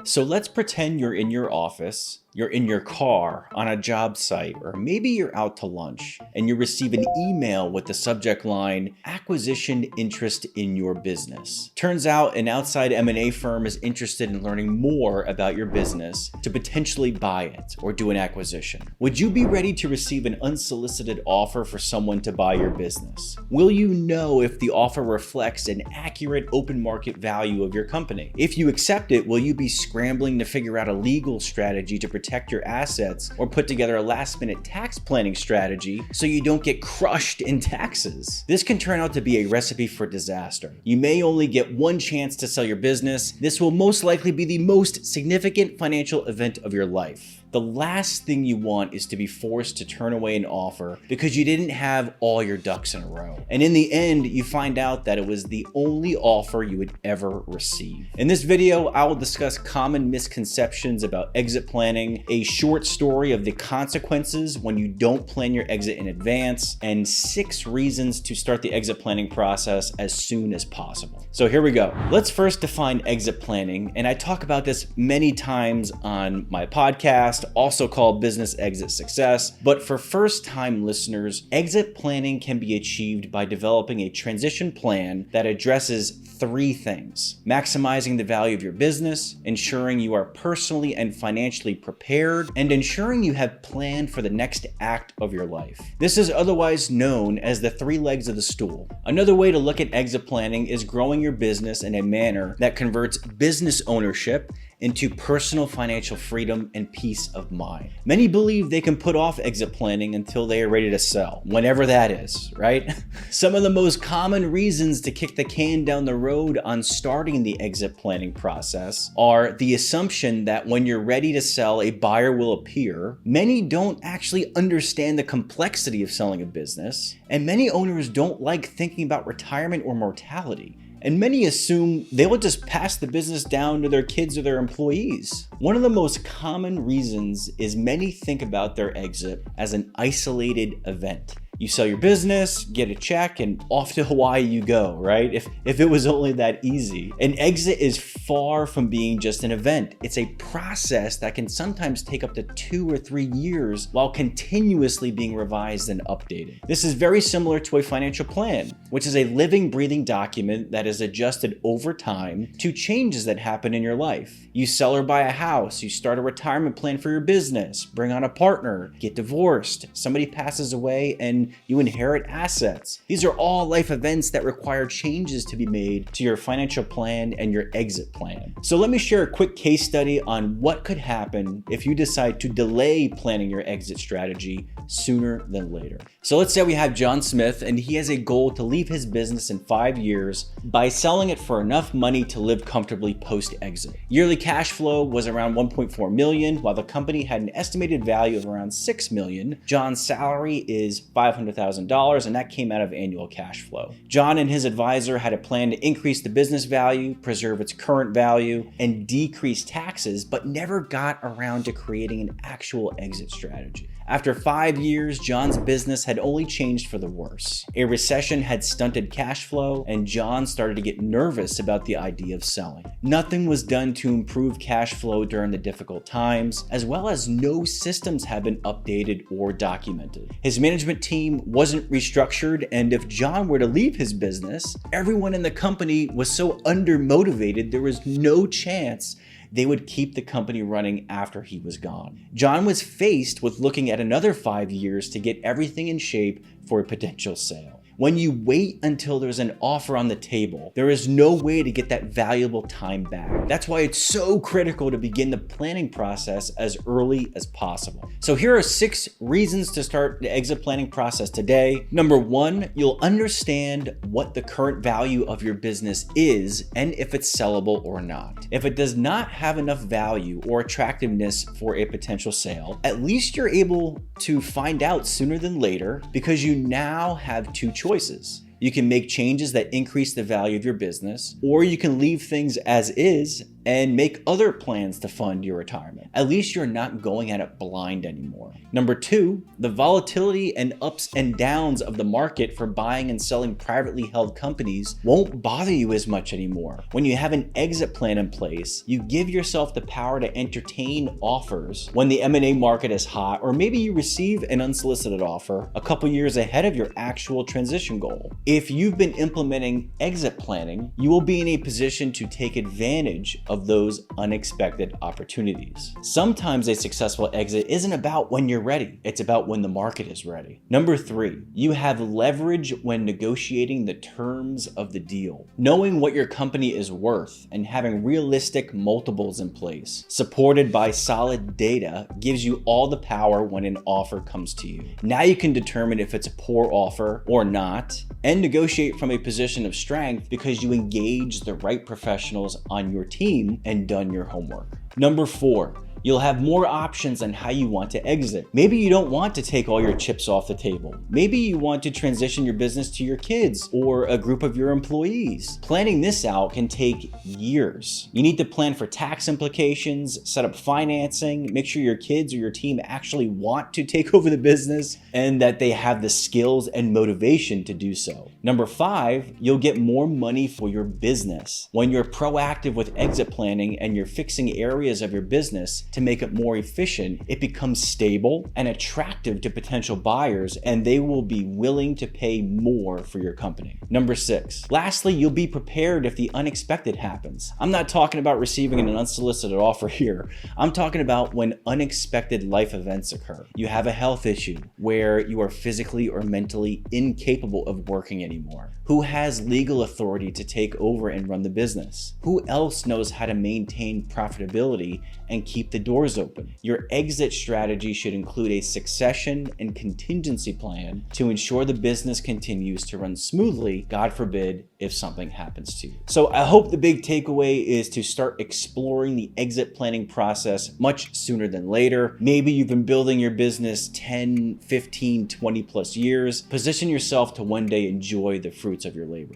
So let's pretend you're in your office, you're in your car, on a job site, or maybe you're out to lunch, and you receive an email with the subject line, acquisition interest in your business. Turns out an outside M&A firm is interested in learning more about your business to potentially buy it or do an acquisition. Would you be ready to receive an unsolicited offer for someone to buy your business? Will you know if the offer reflects an accurate open market value of your company? If you accept it, will you be scrambling to figure out a legal strategy to protect your assets or put together a last-minute tax planning strategy so you don't get crushed in taxes? This can turn out to be a recipe for disaster. You may only get one chance to sell your business. This will most likely be the most significant financial event of your life. The last thing you want is to be forced to turn away an offer because you didn't have all your ducks in a row. And in the end, you find out that it was the only offer you would ever receive. In this video, I will discuss common misconceptions about exit planning, a short story of the consequences when you don't plan your exit in advance, and 6 reasons to start the exit planning process as soon as possible. So here we go. Let's first define exit planning, and I talk about this many times on my podcast, also called Business Exit Success. But for first-time listeners, exit planning can be achieved by developing a transition plan that addresses 3 things: maximizing the value of your business, ensuring you are personally and financially prepared, and ensuring you have planned for the next act of your life. This is otherwise known as the 3 legs of the stool. Another way to look at exit planning is growing your business in a manner that converts business ownership into personal financial freedom and peace of mind. Many believe they can put off exit planning until they are ready to sell, whenever that is, right? Some of the most common reasons to kick the can down the road on starting the exit planning process are the assumption that when you're ready to sell, a buyer will appear. Many don't actually understand the complexity of selling a business, and many owners don't like thinking about retirement or mortality. And many assume they will just pass the business down to their kids or their employees. One of the most common reasons is many think about their exit as an isolated event. You sell your business, get a check, and off to Hawaii you go, right? If it was only that easy. An exit is far from being just an event. It's a process that can sometimes take up to 2 or 3 years while continuously being revised and updated. This is very similar to a financial plan, which is a living, breathing document that is adjusted over time to changes that happen in your life. You sell or buy a house, you start a retirement plan for your business, bring on a partner, get divorced, somebody passes away, and you inherit assets. These are all life events that require changes to be made to your financial plan and your exit plan. So let me share a quick case study on what could happen if you decide to delay planning your exit strategy sooner than later. So let's say we have John Smith, and he has a goal to leave his business in 5 years by selling it for enough money to live comfortably post-exit. Yearly cash flow was around 1.4 million, while the company had an estimated value of around 6 million. John's salary is $500,000, and that came out of annual cash flow. John and his advisor had a plan to increase the business value, preserve its current value, and decrease taxes, but never got around to creating an actual exit strategy. After 5 years, John's business had only changed for the worse. A recession had stunted cash flow, and John started to get nervous about the idea of selling. Nothing was done to improve cash flow during the difficult times, as well as no systems had been updated or documented. His management team wasn't restructured, and if John were to leave his business, everyone in the company was so undermotivated there was no chance they would keep the company running after he was gone. John was faced with looking at another 5 years to get everything in shape for a potential sale. When you wait until there's an offer on the table, there is no way to get that valuable time back. That's why it's so critical to begin the planning process as early as possible. So here are 6 reasons to start the exit planning process today. Number 1, you'll understand what the current value of your business is and if it's sellable or not. If it does not have enough value or attractiveness for a potential sale, at least you're able to find out sooner than later because you now have 2 choices. You can make changes that increase the value of your business, or you can leave things as is and make other plans to fund your retirement. At least you're not going at it blind anymore. Number 2, the volatility and ups and downs of the market for buying and selling privately held companies won't bother you as much anymore. When you have an exit plan in place, you give yourself the power to entertain offers when the M&A market is hot, or maybe you receive an unsolicited offer a couple years ahead of your actual transition goal. If you've been implementing exit planning, you will be in a position to take advantage of those unexpected opportunities. Sometimes a successful exit isn't about when you're ready, it's about when the market is ready. Number 3, you have leverage when negotiating the terms of the deal. Knowing what your company is worth and having realistic multiples in place, supported by solid data, gives you all the power when an offer comes to you. Now you can determine if it's a poor offer or not, and negotiate from a position of strength because you engage the right professionals on your team and done your homework. Number 4, you'll have more options on how you want to exit. Maybe you don't want to take all your chips off the table. Maybe you want to transition your business to your kids or a group of your employees. Planning this out can take years. You need to plan for tax implications, set up financing, make sure your kids or your team actually want to take over the business and that they have the skills and motivation to do so. Number 5, you'll get more money for your business. When you're proactive with exit planning and you're fixing areas of your business to make it more efficient, it becomes stable and attractive to potential buyers, and they will be willing to pay more for your company. Number 6, lastly, you'll be prepared if the unexpected happens. I'm not talking about receiving an unsolicited offer here. I'm talking about when unexpected life events occur. You have a health issue where you are physically or mentally incapable of working anymore. Who has legal authority to take over and run the business? Who else knows how to maintain profitability and keep the doors open? Your exit strategy should include a succession and contingency plan to ensure the business continues to run smoothly, God forbid, if something happens to you. So I hope the big takeaway is to start exploring the exit planning process much sooner than later. Maybe you've been building your business 10, 15, 20 plus years. Position yourself to one day enjoy the fruits of your labor.